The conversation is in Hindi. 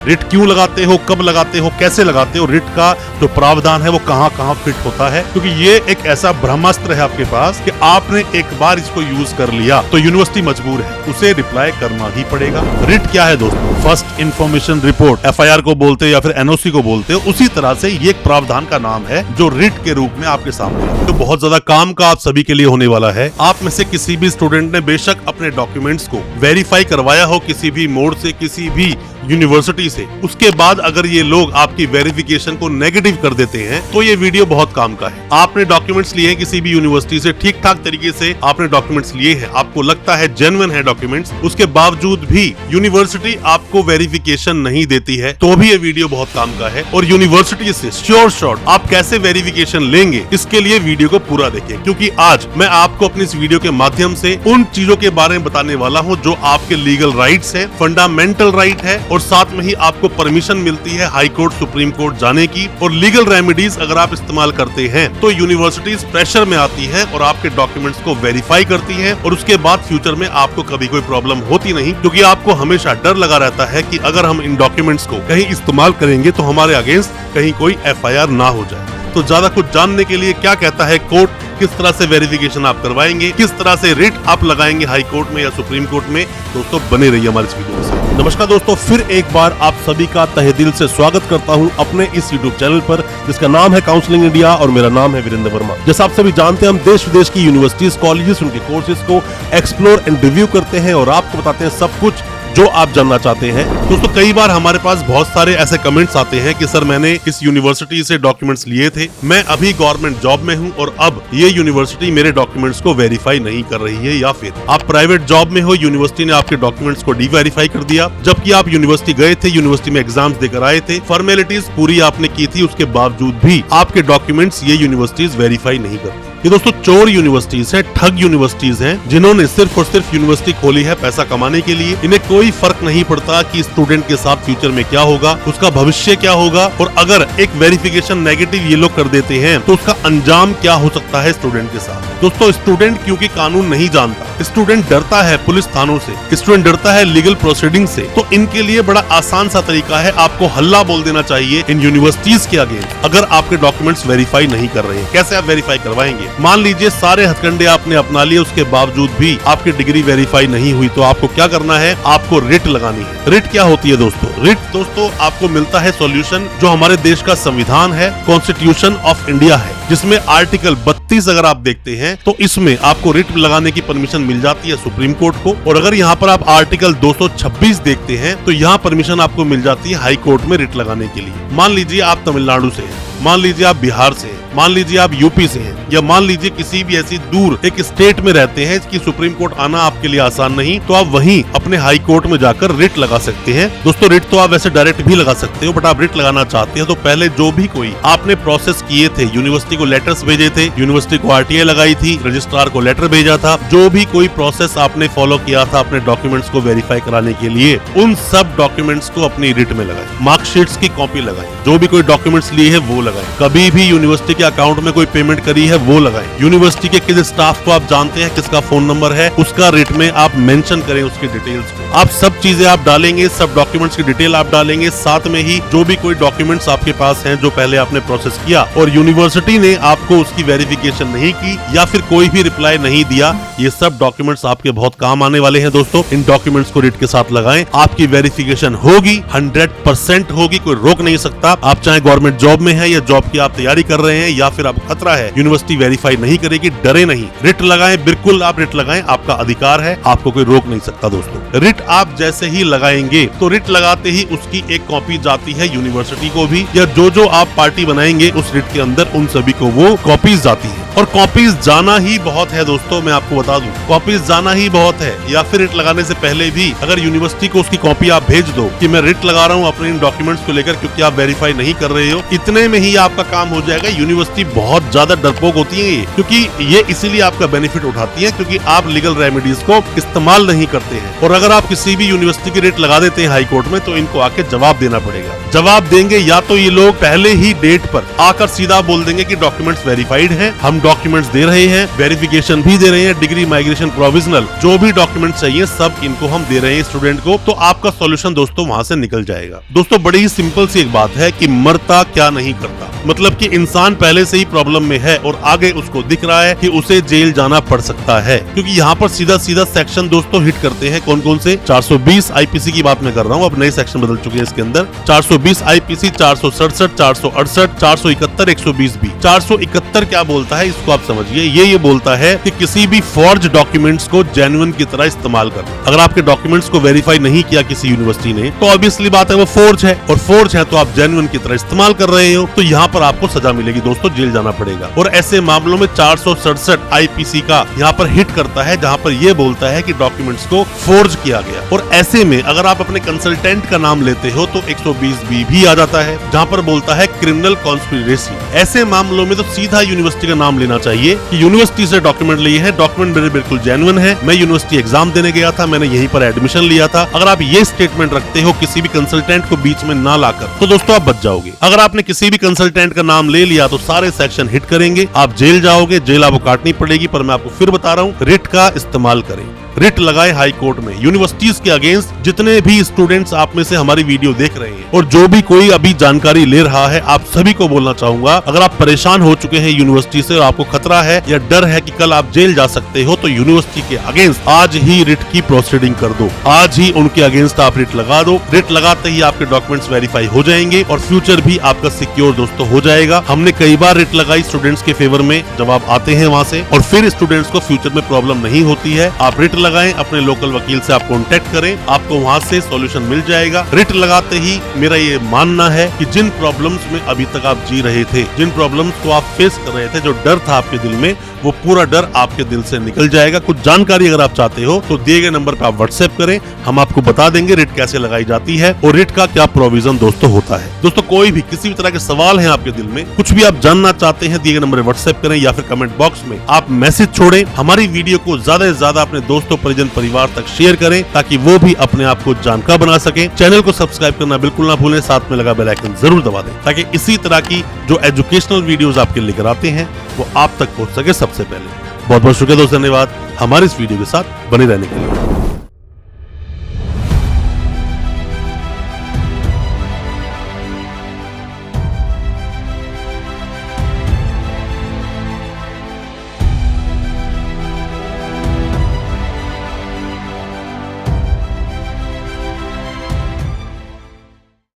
रिट क्यों लगाते हो, कब लगाते हो, कैसे लगाते हो, रिट का जो प्रावधान है वो कहाँ कहाँ फिट होता है, क्योंकि ये एक ऐसा ब्रह्मास्त्र है आपके पास कि आपने एक बार इसको यूज कर लिया तो यूनिवर्सिटी मजबूर है, उसे रिप्लाई करना ही पड़ेगा। रिट क्या है दोस्तों? फर्स्ट इन्फॉर्मेशन रिपोर्ट, एफआईआर को बोलते हो या फिर एनओसी को बोलते हो, उसी तरह से ये एक प्रावधान का नाम है जो रिट के रूप में आपके सामने है। तो बहुत ज्यादा काम का आप सभी के लिए होने वाला है। आप में से किसी भी स्टूडेंट ने बेशक अपने डॉक्यूमेंट्स को वेरीफाई करवाया हो किसी भी मोड से, किसी भी यूनिवर्सिटी से, उसके बाद अगर ये लोग आपकी वेरिफिकेशन को नेगेटिव कर देते हैं तो ये वीडियो बहुत काम का है। आपने डॉक्यूमेंट्स लिए हैं किसी भी यूनिवर्सिटी से, ठीक ठाक तरीके से आपने डॉक्यूमेंट्स लिए हैं, आपको लगता है जेन्युइन है डॉक्यूमेंट्स, उसके बावजूद भी यूनिवर्सिटी आपको वेरिफिकेशन नहीं देती है, तो भी ये वीडियो बहुत काम का है। और यूनिवर्सिटी से श्योर शॉट आप कैसे वेरिफिकेशन लेंगे, इसके लिए वीडियो को पूरा देखिए, क्योंकि आज मैं आपको अपनी इस वीडियो के माध्यम से उन चीजों के बारे में बताने वाला हूँ जो आपके लीगल राइट्स है, फंडामेंटल राइट है, और साथ में ही आपको परमिशन मिलती है हाई कोर्ट, सुप्रीम कोर्ट जाने की। और लीगल रेमेडीज अगर आप इस्तेमाल करते हैं तो यूनिवर्सिटीज प्रेशर में आती है और आपके डॉक्यूमेंट्स को वेरीफाई करती है, और उसके बाद फ्यूचर में आपको कभी कोई प्रॉब्लम होती नहीं, क्योंकि आपको हमेशा डर लगा रहता है कि अगर हम इन डॉक्यूमेंट्स को कहीं इस्तेमाल करेंगे तो हमारे अगेंस्ट कहीं कोई एफआईआर ना हो जाए। तो ज्यादा कुछ जानने के लिए क्या कहता है कोर्ट, किस तरह से वेरिफिकेशन आप करवाएंगे, किस तरह से रिट आप लगाएंगे हाई कोर्ट में या सुप्रीम कोर्ट में, दोस्तों बने रहिए हमारे इस वीडियो से। नमस्कार दोस्तों, फिर एक बार आप सभी का तहे दिल से स्वागत करता हूं अपने इस यूट्यूब चैनल पर जिसका नाम है काउंसलिंग इंडिया, और मेरा नाम है वीरेंद्र वर्मा। जैसा आप सभी जानते हैं, हम देश विदेश की यूनिवर्सिटीज, कॉलेजेस, उनके कोर्सेज को एक्सप्लोर एंड रिव्यू करते हैं और आपको बताते हैं सब कुछ जो आप जानना चाहते हैं। दोस्तों कई बार हमारे पास बहुत सारे ऐसे कमेंट्स आते हैं कि सर मैंने इस यूनिवर्सिटी से डॉक्यूमेंट्स लिए थे, मैं अभी गवर्नमेंट जॉब में हूं और अब ये यूनिवर्सिटी मेरे डॉक्यूमेंट्स को वेरीफाई नहीं कर रही है, या फिर आप प्राइवेट जॉब में हो, यूनिवर्सिटी ने आपके डॉक्यूमेंट्स को डीवेरीफाई कर दिया, जबकि आप यूनिवर्सिटी गए थे, यूनिवर्सिटी में एग्जाम्स देकर आए थे, फॉर्मेलिटीज पूरी आपने की थी, उसके बावजूद भी आपके डॉक्यूमेंट्स ये यूनिवर्सिटीज वेरीफाई नहीं करती। ये दोस्तों चोर यूनिवर्सिटीज हैं, ठग यूनिवर्सिटीज हैं, जिन्होंने सिर्फ और सिर्फ यूनिवर्सिटी खोली है पैसा कमाने के लिए। इन्हें कोई फर्क नहीं पड़ता कि स्टूडेंट के साथ फ्यूचर में क्या होगा, उसका भविष्य क्या होगा, और अगर एक वेरिफिकेशन नेगेटिव ये लोग कर देते हैं तो उसका अंजाम क्या हो सकता है स्टूडेंट के साथ। दोस्तों स्टूडेंट क्योंकि कानून नहीं जानता, स्टूडेंट डरता है पुलिस थानों से, स्टूडेंट डरता है लीगल प्रोसीडिंग से, तो इनके लिए बड़ा आसान सा तरीका है, आपको हल्ला बोल देना चाहिए इन यूनिवर्सिटीज के अगेंस्ट अगर आपके डॉक्यूमेंट्स वेरीफाई नहीं कर रहे हैं। कैसे आप वेरीफाई करवाएंगे? मान लीजिए सारे हथकंडे आपने अपना लिए, उसके बावजूद भी आपकी डिग्री वेरीफाई नहीं हुई, तो आपको क्या करना है? आपको रिट लगानी है। रिट क्या होती है दोस्तों? रिट दोस्तों आपको मिलता है सॉल्यूशन जो हमारे देश का संविधान है, कॉन्स्टिट्यूशन ऑफ इंडिया है, जिसमें आर्टिकल 32 अगर आप देखते हैं तो इसमें आपको रिट लगाने की परमिशन मिल जाती है सुप्रीम कोर्ट को। और अगर यहाँ पर आप आर्टिकल 226 देखते हैं तो यहाँ परमिशन आपको मिल जाती है हाई कोर्ट में रिट लगाने के लिए। मान लीजिए आप तमिलनाडु से हैं, मान लीजिए आप बिहार से हैं, मान लीजिए आप यूपी से हैं, या मान लीजिए किसी भी ऐसी दूर एक स्टेट में रहते हैं कि सुप्रीम कोर्ट आना आपके लिए आसान नहीं, तो आप वहीं अपने हाई कोर्ट में जाकर रिट लगा सकते हैं। दोस्तों रिट तो आप वैसे डायरेक्ट भी लगा सकते हो, बट आप रिट लगाना चाहते हैं तो पहले जो भी कोई आपने प्रोसेस किए थे, यूनिवर्सिटी को लेटर्स भेजे थे, यूनिवर्सिटी को आरटीआई लगाई थी, रजिस्ट्रार को लेटर भेजा था, जो भी कोई प्रोसेस आपने फॉलो किया था अपने डॉक्यूमेंट्स को वेरीफाई कराने के लिए, उन सब डॉक्यूमेंट्स को अपनी रिट में लगाए, मार्कशीट्स की कॉपी लगाए, जो भी कोई डॉक्यूमेंट्स लिए है वो लगाए, कभी भी यूनिवर्सिटी के अकाउंट में कोई पेमेंट करी है वो लगाएं, यूनिवर्सिटी के किस स्टाफ को आप जानते हैं, किसका फोन नंबर है, उसका रिट में आप मेंशन करें उसकी डिटेल्स को। आप सब चीजें आप डालेंगे, सब डॉक्यूमेंट्स की डिटेल आप डालेंगे, साथ में ही जो भी कोई डॉक्यूमेंट्स आपके पास हैं जो पहले आपने प्रोसेस किया और यूनिवर्सिटी ने आपको उसकी वेरिफिकेशन नहीं की या फिर कोई भी रिप्लाई नहीं दिया, ये सब डॉक्यूमेंट्स आपके बहुत काम आने वाले हैं दोस्तों। इन डॉक्यूमेंट्स को रिट के साथ लगाएं, आपकी वेरिफिकेशन होगी, 100% होगी, कोई रोक नहीं सकता। आप चाहे गवर्नमेंट जॉब में है या जॉब की आप तैयारी कर रहे हैं या फिर आपको खतरा है यूनिवर्सिटी वेरीफाई नहीं करेगी, डरे नहीं, रिट लगाएं, बिल्कुल आप रिट लगाएं, आपका अधिकार है, आपको कोई रोक नहीं सकता दोस्तों। रिट आप जैसे ही लगाएंगे तो रिट लगाते ही उसकी एक कॉपी जाती है यूनिवर्सिटी को भी, या जो आप पार्टी बनाएंगे उस रिट के अंदर उन सभी को वो कॉपीज जाती है। और कॉपीज जाना ही बहुत है दोस्तों, मैं आपको बता दूं, कॉपीज जाना ही बहुत है। या फिर रिट लगाने से पहले भी अगर यूनिवर्सिटी को उसकी कॉपी आप भेज दो कि मैं रिट लगा रहा हूं अपने इन डॉक्यूमेंट्स को लेकर क्योंकि आप वेरीफाई नहीं कर रहे हो, इतने में ही आपका काम हो जाएगा। यूनिवर्सिटी बहुत ज्यादा डरपोक होती है क्योंकि ये इसीलिए आपका बेनिफिट उठाती है क्योंकि आप लीगल रेमेडीज को इस्तेमाल नहीं करते हैं। और अगर आप किसी भी यूनिवर्सिटी की रेट लगा देते हैं हाई कोर्ट में तो इनको आके जवाब देना पड़ेगा। जवाब देंगे या तो ये लोग पहले ही डेट पर आकर सीधा बोल देंगे कि डॉक्यूमेंट्स वेरीफाइड हैं, हम डॉक्यूमेंट्स दे रहे हैं, वेरिफिकेशन भी दे रहे हैं, डिग्री, माइग्रेशन, प्रोविजनल, जो भी डॉक्यूमेंट चाहिए सब इनको हम दे रहे हैं स्टूडेंट को, तो आपका सॉल्यूशन दोस्तों वहां से निकल जाएगा। दोस्तों बड़ी ही सिंपल सी एक बात है कि मरता क्या नहीं करता, मतलब कि इंसान पहले से ही प्रॉब्लम में है और आगे उसको दिख रहा है कि उसे जेल जाना पड़ सकता है, क्योंकि यहाँ पर सीधा सीधा सेक्शन दोस्तों हिट करते हैं। कौन कौन से? 420 आईपीसी की बात मैं कर रहा हूँ, अब नए सेक्शन बदल चुके हैं इसके अंदर। 420 आईपीसी, 467, 468, 471, 120 बी। 471 क्या बोलता है इसको आप समझिए। ये बोलता है कि किसी भी फॉर्ज डॉक्यूमेंट्स को जेन्युइन की तरह इस्तेमाल करना। अगर आपके डॉक्यूमेंट्स को वेरीफाई नहीं किया किसी यूनिवर्सिटी ने तो ऑब्वियसली बात है वो फॉर्ज है, और फॉर्ज है तो आप जेन्युइन की तरह इस्तेमाल कर रहे हो, तो यहाँ पर आपको सजा मिलेगी दोस्तों, जेल जाना पड़ेगा। और ऐसे मामलों में 467 आईपीसी का यहाँ पर हिट करता है जहाँ पर ये बोलता है कि डॉक्यूमेंट्स को फॉर्ज किया गया। और ऐसे में अगर आप अपने कंसल्टेंट का नाम लेते हो तो 120 बी भी आ जाता है जहाँ पर बोलता है क्रिमिनल कॉन्स्पिरेसी। ऐसे मामलों में तो सीधा यूनिवर्सिटी का नाम लेना चाहिए कि यूनिवर्सिटी से डॉक्यूमेंट लिए हैं, डॉक्यूमेंट मेरे बिल्कुल जेन्युइन है, मैं यूनिवर्सिटी एग्जाम देने गया था, मैंने यहीं पर एडमिशन लिया था। अगर आप ये स्टेटमेंट रखते हो किसी भी कंसल्टेंट को बीच में ना लाकर, तो दोस्तों आप बच जाओगे। अगर आपने किसी भी कंसल्टेंट का नाम ले लिया तो सारे सेक्शन हिट करेंगे, आप जेल जाओगे, जेल आपको काटनी पड़ेगी। पर मैं आपको फिर बता रहा हूँ, रिट का इस्तेमाल करें, रिट लगाए हाई कोर्ट में यूनिवर्सिटीज के अगेंस्ट। जितने भी स्टूडेंट्स आप में से हमारी वीडियो देख रहे हैं और जो भी कोई अभी जानकारी ले रहा है, आप सभी को बोलना चाहूंगा, अगर आप परेशान हो चुके हैं यूनिवर्सिटी से और आपको खतरा है या डर है कि कल आप जेल जा सकते हो, तो यूनिवर्सिटी के अगेंस्ट आज ही रिट की प्रोसीडिंग कर दो, आज ही उनके अगेंस्ट आप रिट लगा दो। रिट लगाते ही आपके डॉक्यूमेंट्स वेरीफाई हो जाएंगे और फ्यूचर भी आपका सिक्योर दोस्तों हो जाएगा। हमने कई बार रिट लगाई स्टूडेंट्स के फेवर में, जवाब आते हैं वहाँ से, और फिर स्टूडेंट्स को फ्यूचर में प्रॉब्लम नहीं होती है। आप रिट लगाएं, अपने लोकल वकील से आप कांटेक्ट करें, आपको वहां से सॉल्यूशन मिल जाएगा। रिट लगाते ही मेरा ये मानना है कि जिन प्रॉब्लम्स में अभी तक आप जी रहे थे, जिन प्रॉब्लम्स को आप फेस कर रहे थे, जो डर था आपके दिल में, वो पूरा डर आपके दिल से निकल जाएगा। कुछ जानकारी अगर आप चाहते हो तो दिए गए नंबर पर आप व्हाट्सएप करें, हम आपको बता देंगे रिट कैसे लगाई जाती है और रिट का क्या प्रोविजन दोस्तों होता है। दोस्तों कोई भी किसी भी तरह के सवाल हैं आपके दिल में, कुछ भी आप जानना चाहते हैं, दिए गए नंबर पर व्हाट्सएप करें या फिर कमेंट बॉक्स में आप मैसेज छोड़ें। हमारी वीडियो को ज्यादा से ज्यादा अपने दोस्तों, परिजन, परिवार तक शेयर करें ताकि वो भी अपने आप को जानकार बना सके। चैनल को सब्सक्राइब करना बिल्कुल ना भूलें, साथ में लगा बेल आइकन जरूर दबा दें ताकि इसी तरह की जो एजुकेशनल वीडियोस आपके लेकर आते हैं वो आप तक पहुंच सके सबसे पहले। बहुत बहुत शुक्रिया दोस्तों, धन्यवाद हमारे इस वीडियो के साथ बने रहने के लिए।